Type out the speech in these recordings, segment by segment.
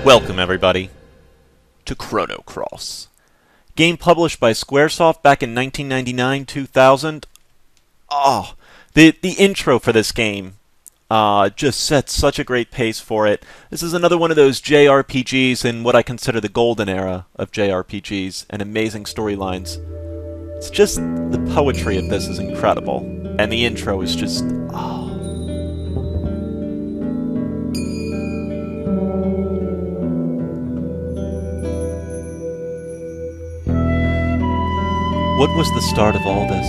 Welcome, everybody, to Chrono. Game published by Squaresoft back in 1999-2000. Oh, the intro for this game just sets such a great pace for it. This is another one of those JRPGs in what I consider the golden era of JRPGs and amazing storylines. It's just, the poetry of this is incredible, and the intro is just, oh. What was the start of all this?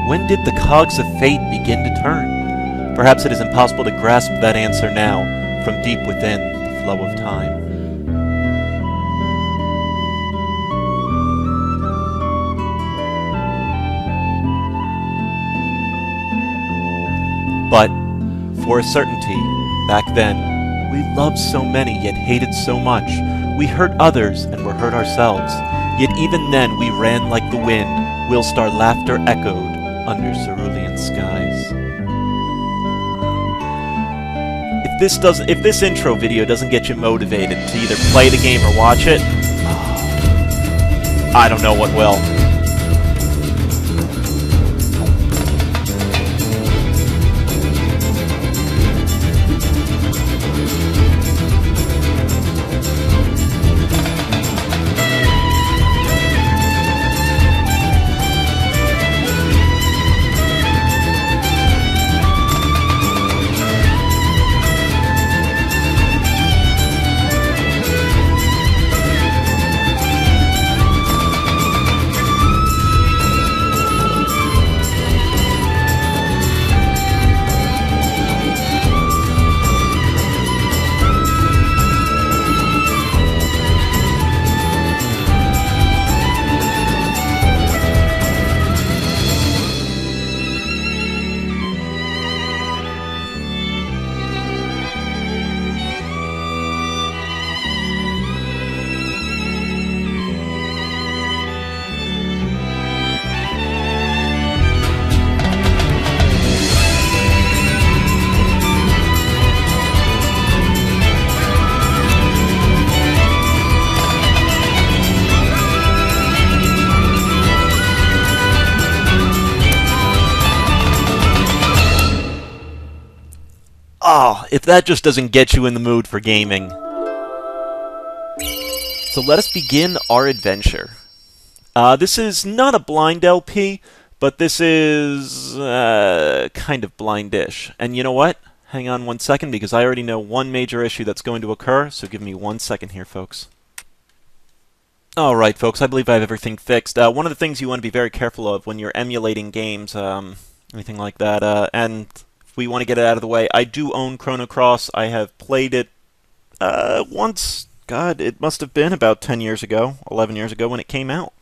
When did the cogs of fate begin to turn? Perhaps it is impossible to grasp that answer now, from deep within the flow of time. But, for a certainty, back then, we loved so many yet hated so much. We hurt others and were hurt ourselves. Yet even then we ran like the wind, whilst our laughter echoed under cerulean skies. If this intro video doesn't get you motivated to either play the game or watch it, I don't know what will. Oh, if that just doesn't get you in the mood for gaming. So let us begin our adventure. This is not a blind LP, but this is kind of blindish. And you know what? Hang on one second, because I already know one major issue that's going to occur, so give me 1 second here, folks. Alright, folks, I believe I have everything fixed. One of the things you want to be very careful of when you're emulating games, anything like that, and we want to get it out of the way. I do own Chrono. I have played it once. God, it must have been about 10 years ago, 11 years ago when it came out.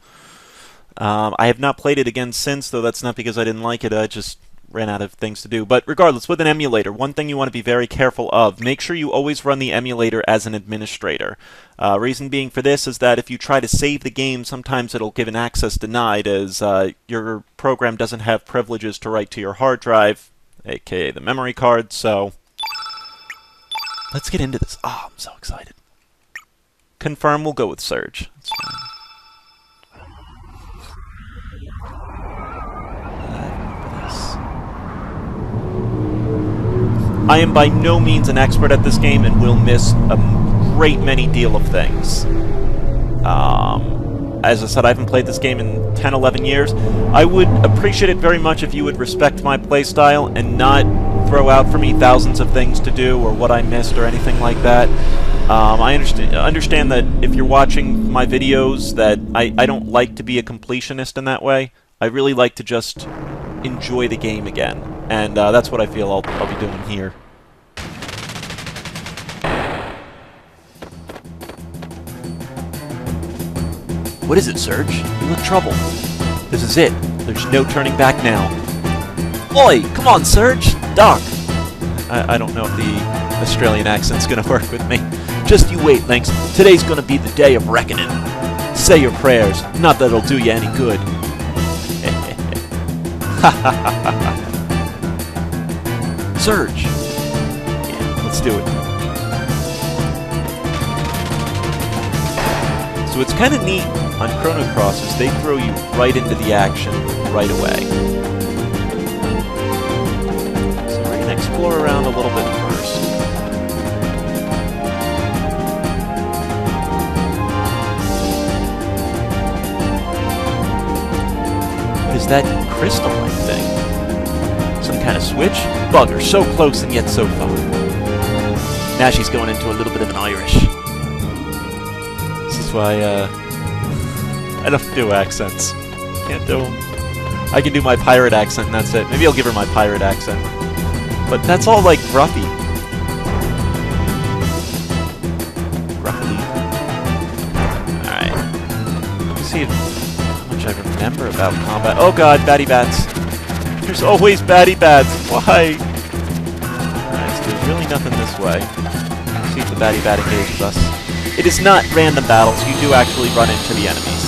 I have not played it again since, though that's not because I didn't like it. I just ran out of things to do. But regardless, with an emulator, one thing you want to be very careful of, make sure you always run the emulator as an administrator. Reason being for this is that if you try to save the game, sometimes it'll give an access denied, as your program doesn't have privileges to write to your hard drive, aka the memory card. So let's get into this. Oh, I'm so excited. Confirm, we'll go with Serge. That's fine. I am by no means an expert at this game and will miss a great many deal of things. As I said, I haven't played this game in 10, 11 years. I would appreciate it very much if you would respect my playstyle and not throw out for me thousands of things to do or what I missed or anything like that. I understand that if you're watching my videos that I don't like to be a completionist in that way. I really like to just enjoy the game again. And that's what I feel I'll be doing here. What is it, Serge? You look troubled. This is it. There's no turning back now. Oi! Come on, Serge! Doc! I don't know if the Australian accent's gonna work with me. Just you wait, Lynx. Today's gonna be the day of reckoning. Say your prayers. Not that it'll do you any good. Ha ha ha ha ha. Serge! Yeah, let's do it. So what's kind of neat on Chrono Cross is they throw you right into the action right away. So we're going to explore around a little bit first. What is that crystal-like thing? Some kind of switch? Bugger, so close and yet so far. Now she's going into a little bit of an Irish. This is why, I don't do accents. Can't do them. I can do my pirate accent and that's it. Maybe I'll give her my pirate accent. But that's all, like, gruffy. Gruffy. Alright. Let me see how much I remember about combat. Oh god, batty bats. There's always batty bats. Why? Alright, so there's really nothing this way. Let's see if the batty bat engages us. It is not random battles. You do actually run into the enemies.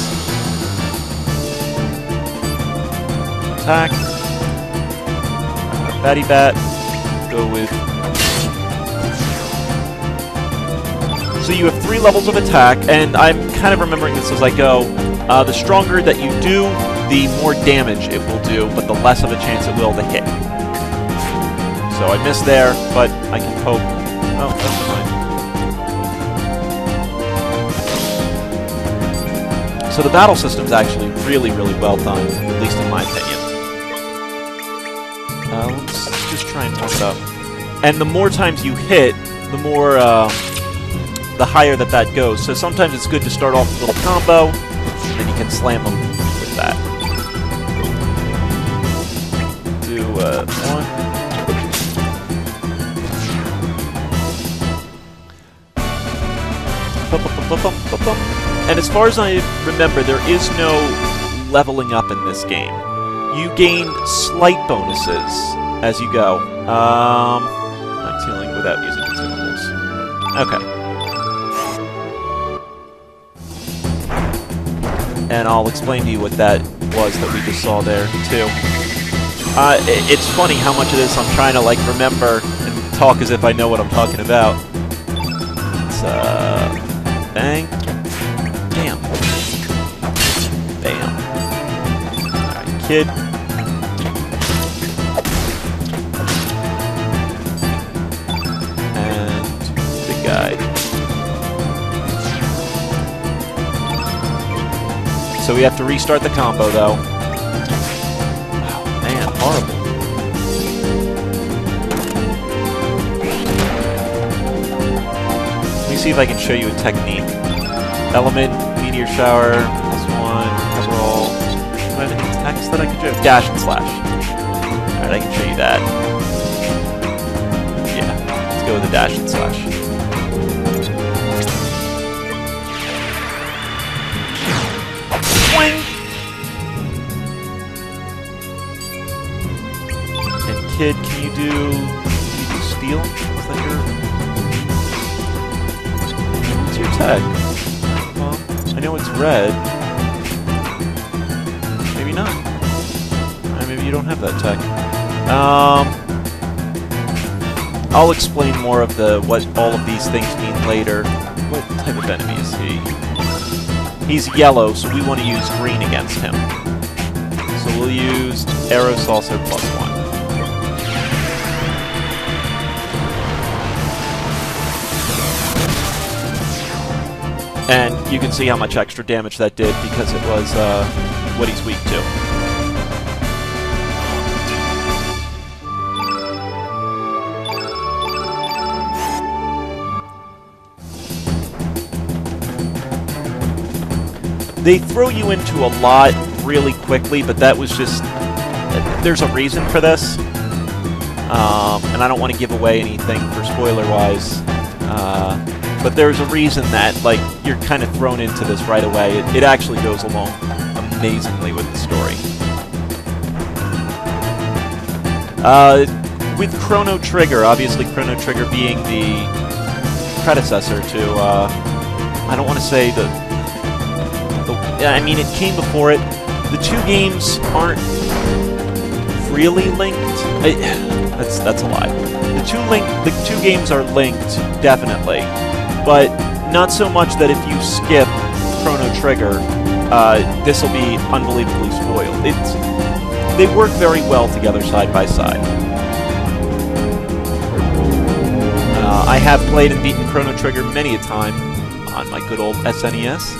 Attack. Batty bat. Go with... So you have 3 levels of attack, and I'm kind of remembering this as I go. The stronger that you do, the more damage it will do, but the less of a chance it will to hit. So I missed there, but I can poke. Oh, that's fine. So the battle system's actually really, really well done, at least in my opinion. Let's just try and warm it up. And the more times you hit, the more, the higher that goes. So sometimes it's good to start off with a little combo, and then you can slam them with that. Do, 1. And as far as I remember, there is no leveling up in this game. You gain slight bonuses as you go. Max healing without using consumables. Okay. And I'll explain to you what that was that we just saw there, too. It's funny how much of this I'm trying to, like, remember and talk as if I know what I'm talking about. It's, bang. Bam. Bam. Alright, kid. And big guy. So we have to restart the combo, though. Oh, man, horrible. Let me see if I can show you a technique. Element, meteor shower, +1, overall. Do I have any text that I can show? Dash and slash. Alright, I can show you that. Yeah, let's go with the dash and slash. Swing! And kid, can you do steel? Is that your... What's your tag? I know it's red. Maybe not. Maybe you don't have that tech. I'll explain more of what all of these things mean later. What type of enemy is he? He's yellow, so we want to use green against him. So we'll use Arrow Saucer +1. And you can see how much extra damage that did because it was what he's weak to. They throw you into a lot really quickly, but that was just... There's a reason for this. And I don't want to give away anything for spoiler-wise. But there's a reason that, like, you're kind of thrown into this right away. It actually goes along amazingly with the story. With Chrono Trigger, obviously Chrono Trigger being the predecessor to, I don't want to say I mean, it came before it. The two games aren't really linked. That's a lie. The two games are linked, definitely. But not so much that if you skip Chrono Trigger, this will be unbelievably spoiled. They work very well together side by side. I have played and beaten Chrono Trigger many a time on my good old SNES.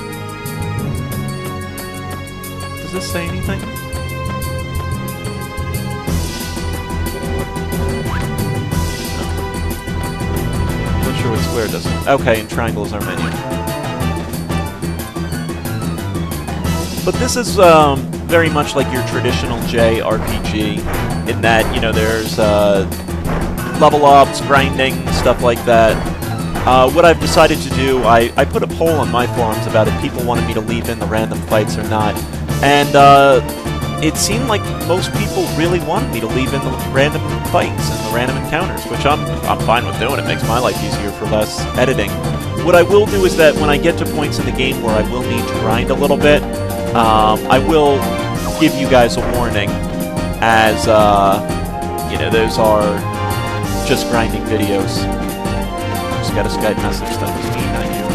Does this say anything? Not sure what square does it. Okay, and triangles are menu. But this is very much like your traditional JRPG in that, you know, there's level ups, grinding, stuff like that. What I've decided to do, I put a poll on my forums about if people wanted me to leave in the random fights or not, and it seemed like most people really wanted me to leave in the random fights and the random encounters, which I'm fine with doing. It makes my life easier for less editing. What I will do is that when I get to points in the game where I will need to grind a little bit, I will give you guys a warning, as you know, those are just grinding videos. Just got a Skype message that was me, not you.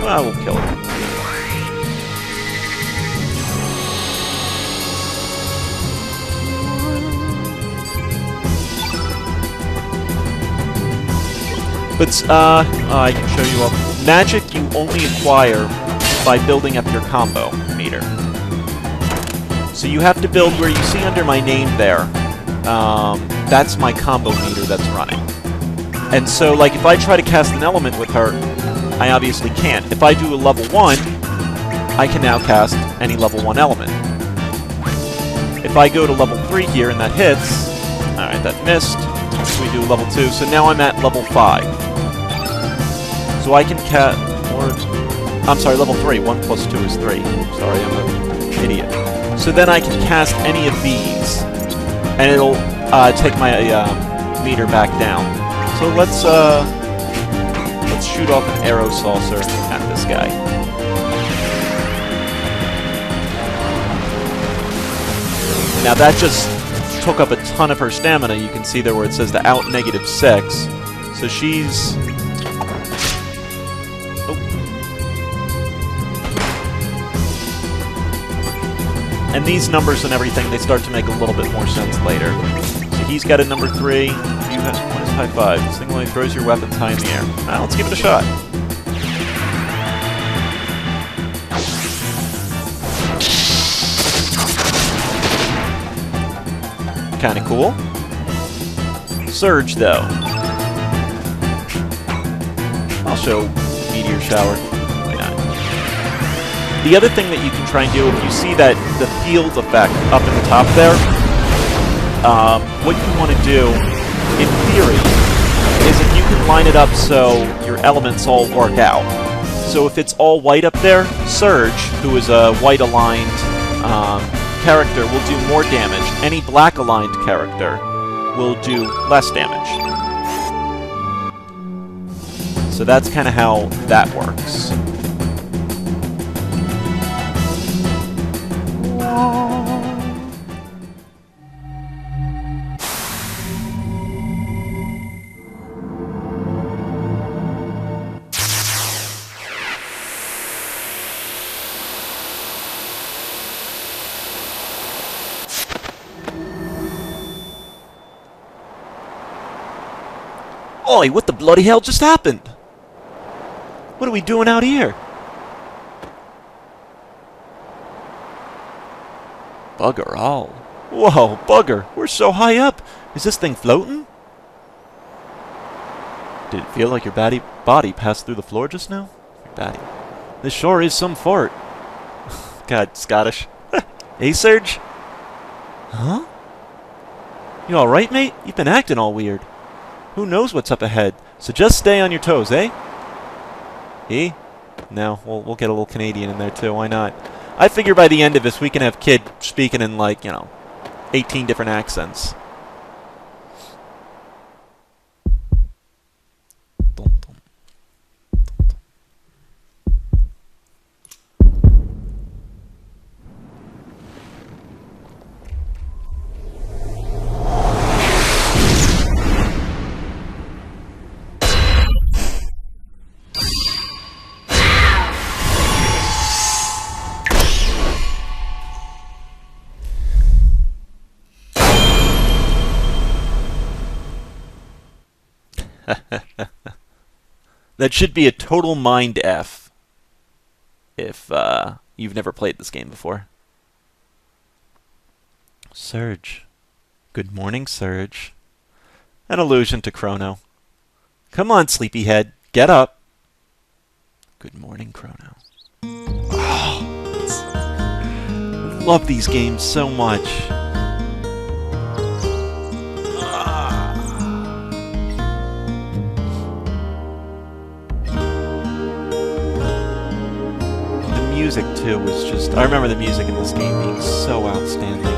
Well, we'll kill it. But, I can show you up. Magic you only acquire by building up your combo meter. So you have to build where you see under my name there. That's my combo meter that's running. And so, like, if I try to cast an element with her, I obviously can't. If I do a level 1, I can now cast any level 1 element. If I go to level 3 here and that hits, alright, that missed. So we do level 2, so now I'm at level 5. So I can cast... I'm sorry, level 3. 1 plus 2 is 3. Sorry, I'm an idiot. So then I can cast any of these, and it'll take my meter back down. So let's shoot off an arrow saucer at this guy. Now that just took up a ton of her stamina. You can see there where it says the out -6. So she's... And these numbers and everything, they start to make a little bit more sense later. So he's got a number 3. You have, what is high 5? This thing only throws your weapons high in the air. Now, let's give it a shot. Kinda cool. Surge, though. I'll show Meteor Shower. The other thing that you can try and do, if you see that the field effect up in the top there, what you want to do, in theory, is if you can line it up so your elements all work out. So if it's all white up there, Serge, who is a white-aligned character, will do more damage. Any black-aligned character will do less damage. So that's kind of how that works. Oi, what the bloody hell just happened? What are we doing out here? Bugger all. Whoa, bugger, we're so high up. Is this thing floating? Did it feel like your body passed through the floor just now? Your body. This sure is some fart. God, Scottish. Hey, Serge? Huh? You alright, mate? You've been acting all weird. Who knows what's up ahead, so just stay on your toes, eh? Eh? No, we'll get a little Canadian in there too, why not? I figure by the end of this we can have Kid speaking in, like, you know, 18 different accents. That should be a total mind F if you've never played this game before. Serge. Good morning, Serge. An allusion to Chrono. Come on, sleepyhead. Get up. Good morning, Chrono. Oh, I love these games so much. The music, too, was just... I remember the music in this game being so outstanding.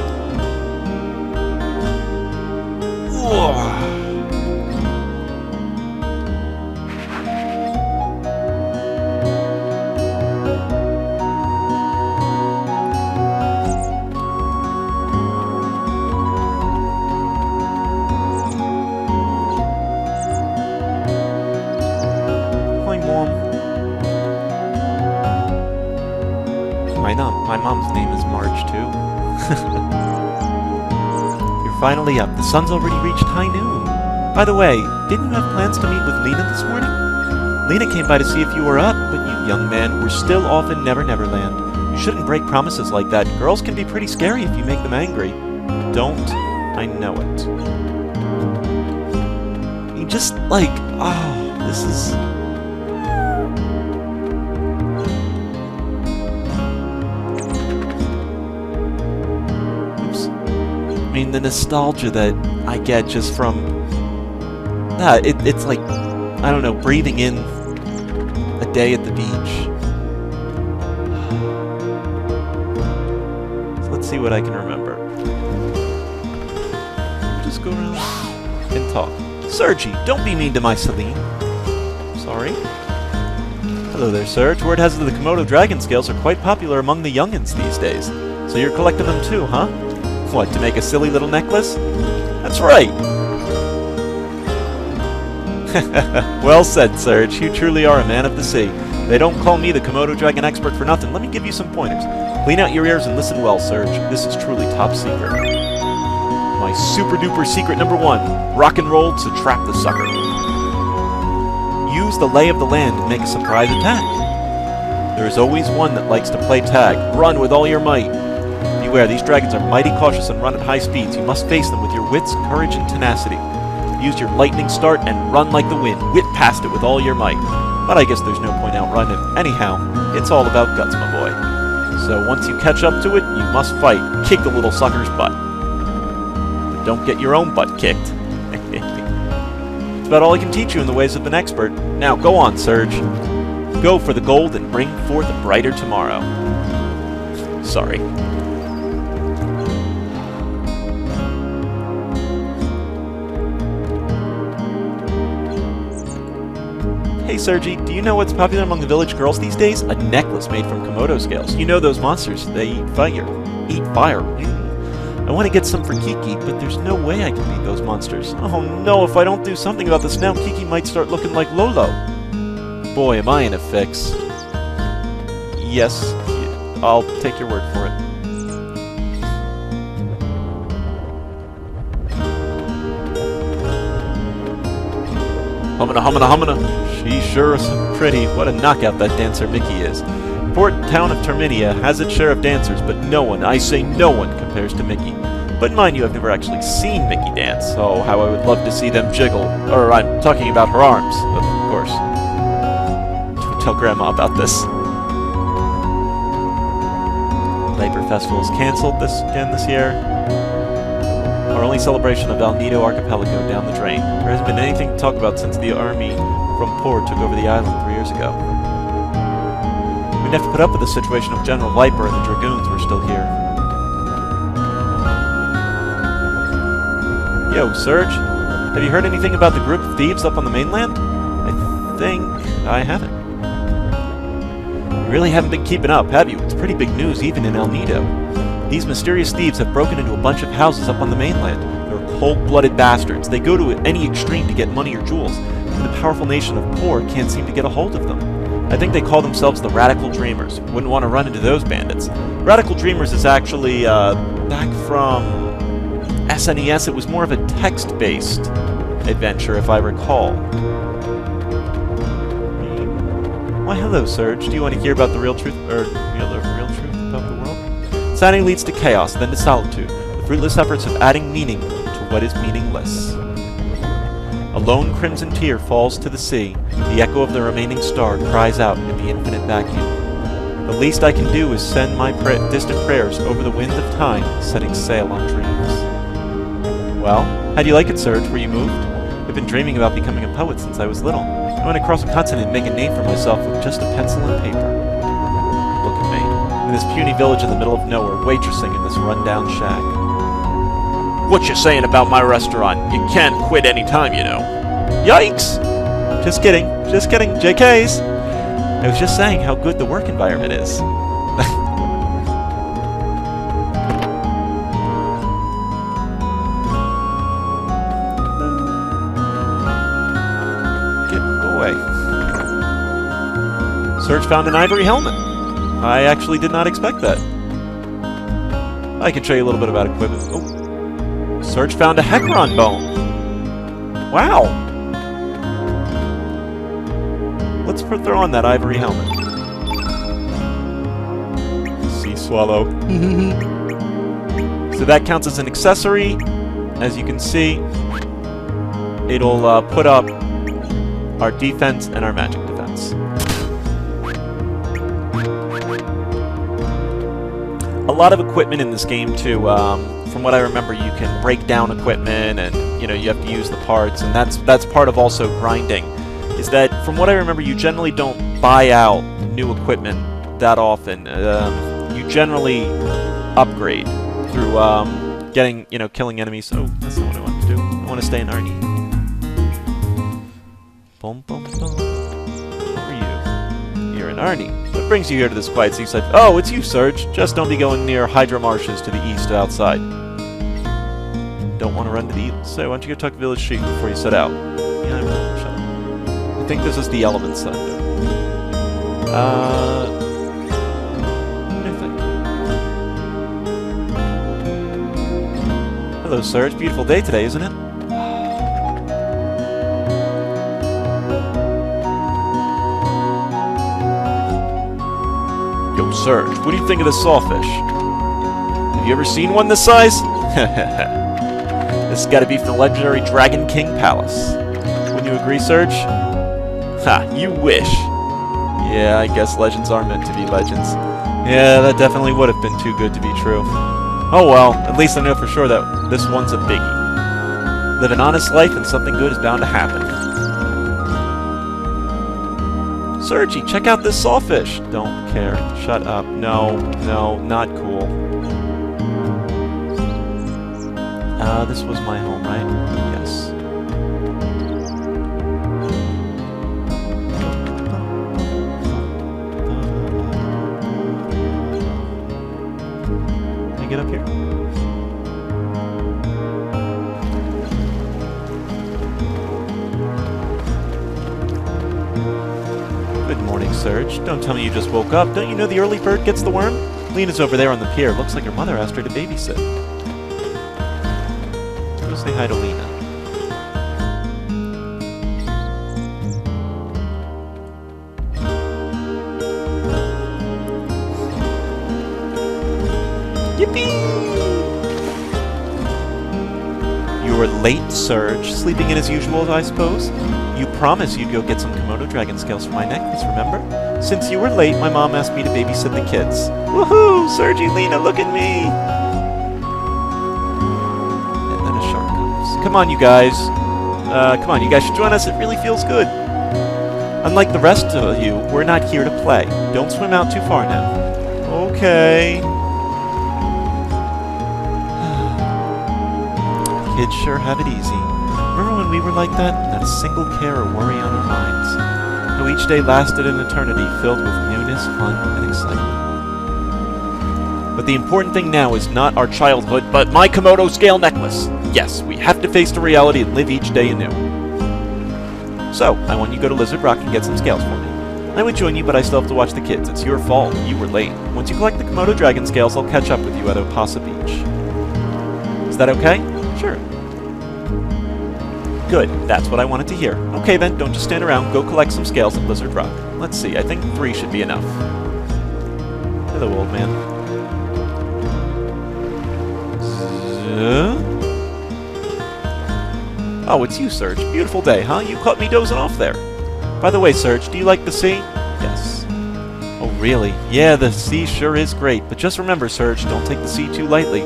My mom's name is Marge, too. You're finally up. The sun's already reached high noon. By the way, didn't you have plans to meet with Lena this morning? Lena came by to see if you were up, but you, young man, were still off in Never Never Land. You shouldn't break promises like that. Girls can be pretty scary if you make them angry. Don't. I know it. You just, like, oh, this is... I mean, the nostalgia that I get just from that, it's like, I don't know, breathing in a day at the beach. So let's see what I can remember. Just go around and talk. Serge, don't be mean to my Celine. Sorry. Hello there, Serge. Word has it that the Komodo dragon scales are quite popular among the youngins these days. So you're collecting them too, huh? What, to make a silly little necklace? That's right! Well said, Serge. You truly are a man of the sea. They don't call me the Komodo dragon expert for nothing. Let me give you some pointers. Clean out your ears and listen well, Serge. This is truly top secret. My super-duper secret number 1. Rock and roll to trap the sucker. Use the lay of the land and make a surprise attack. There is always one that likes to play tag. Run with all your might. Beware, these dragons are mighty cautious and run at high speeds. You must face them with your wits, courage, and tenacity. Use your lightning start and run like the wind. Whip past it with all your might. But I guess there's no point outrunning. Anyhow, it's all about guts, my boy. So once you catch up to it, you must fight. Kick the little sucker's butt. But don't get your own butt kicked. It's about all I can teach you in the ways of an expert. Now, go on, Serge. Go for the gold and bring forth a brighter tomorrow. Sorry. Hey, Serge, do you know what's popular among the village girls these days? A necklace made from Komodo scales. You know those monsters, they eat fire. I want to get some for Kiki, but there's no way I can beat those monsters. Oh no, if I don't do something about this now, Kiki might start looking like Lolo. Boy, am I in a fix. Yes, I'll take your word for it. Humana, humana, humana. She sure is pretty. What a knockout that dancer Mickey is. Port town of Terminia has its share of dancers, but no one, I say no one, compares to Mickey. But mind you, I've never actually seen Mickey dance, so how I would love to see them jiggle. Or I'm talking about her arms, of course. Don't tell Grandma about this. Labor Festival is cancelled this year. Our only celebration of Alnido Archipelago down the drain. There hasn't been anything to talk about since the army from Port took over the island 3 years ago. We'd have to put up with the situation if General Viper and the Dragoons were still here. Yo, Serge, have you heard anything about the group of thieves up on the mainland? I think I haven't. You really haven't been keeping up, have you? It's pretty big news even in El Nido. These mysterious thieves have broken into a bunch of houses up on the mainland. They're cold-blooded bastards. They go to any extreme to get money or jewels, and the powerful nation of Poor can't seem to get a hold of them. I think they call themselves the Radical Dreamers. Wouldn't want to run into those bandits. Radical Dreamers is actually, back from SNES. It was more of a text-based adventure, if I recall. Why, hello, Serge. Do you want to hear about the real truth, or the real truth about the world? Sanity leads to chaos, then to solitude. The fruitless efforts of adding meaning to what is meaningless. A lone crimson tear falls to the sea. The echo of the remaining star cries out in the infinite vacuum. The least I can do is send my distant prayers over the wind of time, setting sail on dreams. Well, how do you like it, Serge? Were you moved? I've been dreaming about becoming a poet since I was little. I want to cross a continent and make a name for myself with just a pencil and paper. Look at me, in this puny village in the middle of nowhere, waitressing in this rundown shack. What you saying about my restaurant? You can't quit any time, you know. Yikes! Just kidding, JKs! I was just saying how good the work environment is. Go away. Serge found an ivory helmet. I actually did not expect that. I can show you a little bit about equipment. Oh. Serge found a Hecaron bone. Wow! Let's throw on that ivory helmet. Sea swallow. So that counts as an accessory. As you can see, it'll put up our defense and our magic defense. A lot of equipment in this game too. From what I remember, you can break down equipment, and you have to use the parts, and that's part of also grinding. Is that, from what I remember, you generally don't buy out new equipment that often. You generally upgrade through killing enemies. So that's not what I want to do. I want to stay in Arnie. Boom, boom, boom. Who are you? You're in Arnie. What brings you here to this quiet seaside? Oh, it's you, Serge. Just don't be going near Hydra Marshes to the east outside. Don't want to run to the east. So why don't you go talk to Village Chief before you set out? Yeah, I will. Shut up. I think this is the Element Center. What do you think? Hello, Serge. Beautiful day today, isn't it? Yo, Serge, what do you think of this sawfish? Have you ever seen one this size? This has got to be from the legendary Dragon King Palace. Wouldn't you agree, Serge? Ha, you wish. Yeah, I guess legends are meant to be legends. Yeah, that definitely would have been too good to be true. Oh well, at least I know for sure that this one's a biggie. Live an honest life and something good is bound to happen. Serge, check out this sawfish. Don't care. Shut up. No, not cool. This was my home, right? Yes. Get up here. Good morning, Serge. Don't tell me you just woke up. Don't you know the early bird gets the worm? Lena's over there on the pier. Looks like her mother asked her to babysit. Go say hi to Lena. You were late, Serge. Sleeping in as usual, I suppose? You promised you'd go get some Komodo dragon scales for my necklace, remember? Since you were late, my mom asked me to babysit the kids. Woohoo! Serge, Lena, look at me! And then a shark comes. Come on, you guys. Come on, you guys should join us. It really feels good. Unlike the rest of you, we're not here to play. Don't swim out too far now. Okay. Kids sure have it easy. Remember when we were like that? Not a single care or worry on our minds. How each day lasted an eternity filled with newness, fun, and excitement. But the important thing now is not our childhood, but my Komodo scale necklace. Yes, we have to face the reality and live each day anew. So, I want you to go to Lizard Rock and get some scales for me. I would join you, but I still have to watch the kids. It's your fault. You were late. Once you collect the Komodo dragon scales, I'll catch up with you at Opasa Beach. Is that okay? Sure. Good, that's what I wanted to hear. Okay then, don't just stand around, go collect some scales at Blizzard Rock. Let's see, I think 3 should be enough. Hello, old man. Oh, it's you, Serge. Beautiful day, huh? You caught me dozing off there. By the way, Serge, do you like the sea? Yes. Oh, really? Yeah, the sea sure is great, but just remember, Serge, don't take the sea too lightly.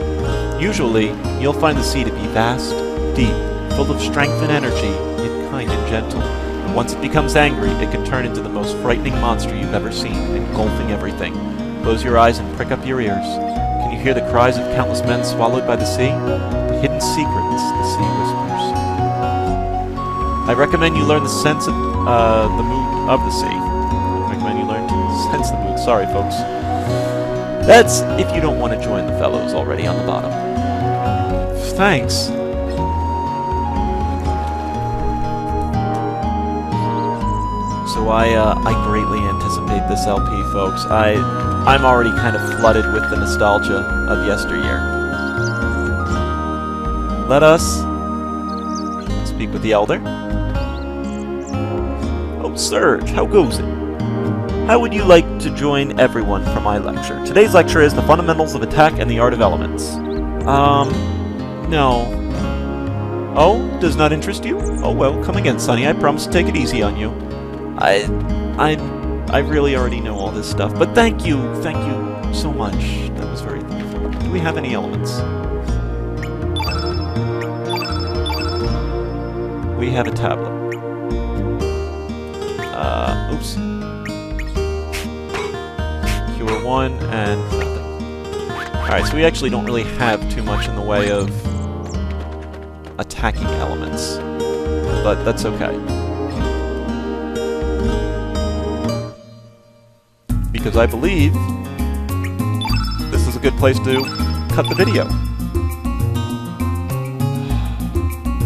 Usually, you'll find the sea to be vast, deep, full of strength and energy, yet kind and gentle. And once it becomes angry, it can turn into the most frightening monster you've ever seen, engulfing everything. Close your eyes and prick up your ears. Can you hear the cries of countless men swallowed by the sea? The hidden secrets the sea whispers. I recommend you learn the sense of the mood of the sea. I recommend you learn to sense the mood. Sorry, folks. That's if you don't want to join the fellows already on the bottom. Thanks. So I greatly anticipate this LP, folks. I'm already kind of flooded with the nostalgia of yesteryear. Let us speak with the Elder. Oh, Serge, how goes it? How would you like to join everyone for my lecture? Today's lecture is The Fundamentals of Attack and the Art of Elements. No. Oh, does not interest you? Oh well, come again, Sonny. I promise to take it easy on you. I really already know all this stuff, but thank you so much. That was very thoughtful. Do we have any elements? We have a tablet. Oops. Cure 1 and nothing. Alright, so we actually don't really have too much in the way of attacking elements, but that's okay. Because I believe this is a good place to cut the video.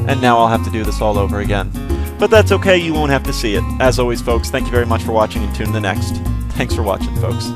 And now I'll have to do this all over again. But that's okay, you won't have to see it. As always, folks, thank you very much for watching and tune in the next. Thanks for watching, folks.